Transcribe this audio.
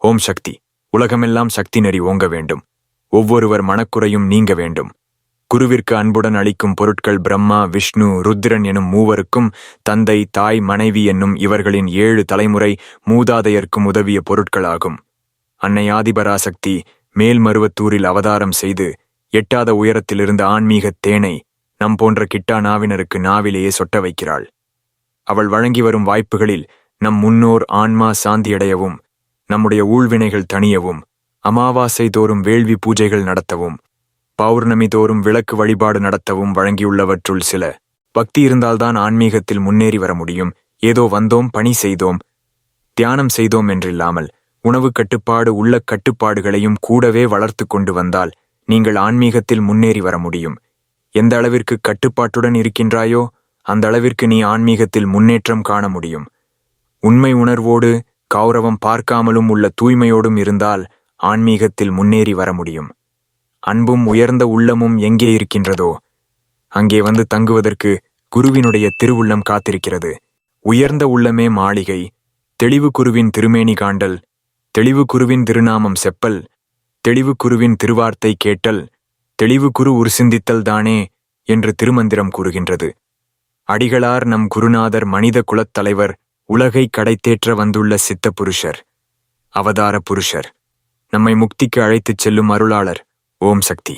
ஓம் சக்தி. உலகமெல்லாம் சக்தி நெறி ஓங்க வேண்டும். ஒவ்வொருவர் மனக்குறையும் நீங்க வேண்டும். குருவிற்கு அன்புடன் அளிக்கும் பொருட்கள் பிரம்மா, விஷ்ணு, ருத்திரன் எனும் மூவருக்கும், தந்தை, தாய், மனைவி என்னும் இவர்களின் 7 தலைமுறை மூதாதையர்க்கும் உதவிய பொருட்களாகும். அன்னை ஆதிபராசக்தி மேல்மருவத்தூரில் அவதாரம் செய்து எட்டாத உயரத்திலிருந்த ஆன்மீகத் தேனை நம் போன்ற கிட்டா நாவினருக்கு நாவிலேயே சொட்ட வைக்கிறாள். அவள் வழங்கி வரும் வாய்ப்புகளில் நம் முன்னோர் ஆன்மா சாந்தியடையவும், நம்முடைய ஊழ்வினைகள் தணியவும், அமாவாசை தோறும் வேள்வி பூஜைகள் நடத்தவும், பௌர்ணமி தோறும் விளக்கு வழிபாடு நடத்தவும் வழங்கியுள்ளவற்றுள் சில. பக்தி இருந்தால்தான் ஆன்மீகத்தில் முன்னேறி வர முடியும். ஏதோ வந்தோம், பணி செய்தோம், தியானம் செய்தோம் என்றில்லாமல் உணவு கட்டுப்பாடு உள்ள கட்டுப்பாடுகளையும் கூடவே வளர்த்து கொண்டு வந்தால் நீங்கள் ஆன்மீகத்தில் முன்னேறி வர முடியும். எந்த அளவிற்கு கட்டுப்பாட்டுடன் இருக்கின்றாயோ அந்த அளவிற்கு நீ ஆன்மீகத்தில் முன்னேற்றம் காண முடியும். உண்மை உணர்வோடு கௌரவம் பார்க்காமலும் உள்ள தூய்மையோடும் இருந்தால் ஆன்மீகத்தில் முன்னேறி வர முடியும். அன்பும் உயர்ந்த உள்ளமும் எங்கே இருக்கின்றதோ அங்கே வந்து தங்குவதற்கு குருவினுடைய திருவுள்ளம் காத்திருக்கிறது. உயர்ந்த உள்ளமே மாளிகை, தெளிவு குருவின் திருமேனி காண்டல், தெளிவு குருவின் திருநாமம் செப்பல், தெளிவு குருவின் திருவார்த்தை கேட்டல், தெளிவு குரு உருசிந்தித்தல் தானே என்று திருமந்திரம் கூறுகின்றது. அடிகளார் நம் குருநாதர் மனித குலத்தலைவர், உலகை கடைத்தேற்ற வந்துள்ள சித்த புருஷர், அவதார புருஷர், நம்மை முக்திக்கு அழைத்துச் செல்லும் அருளாளர். ஓம் சக்தி.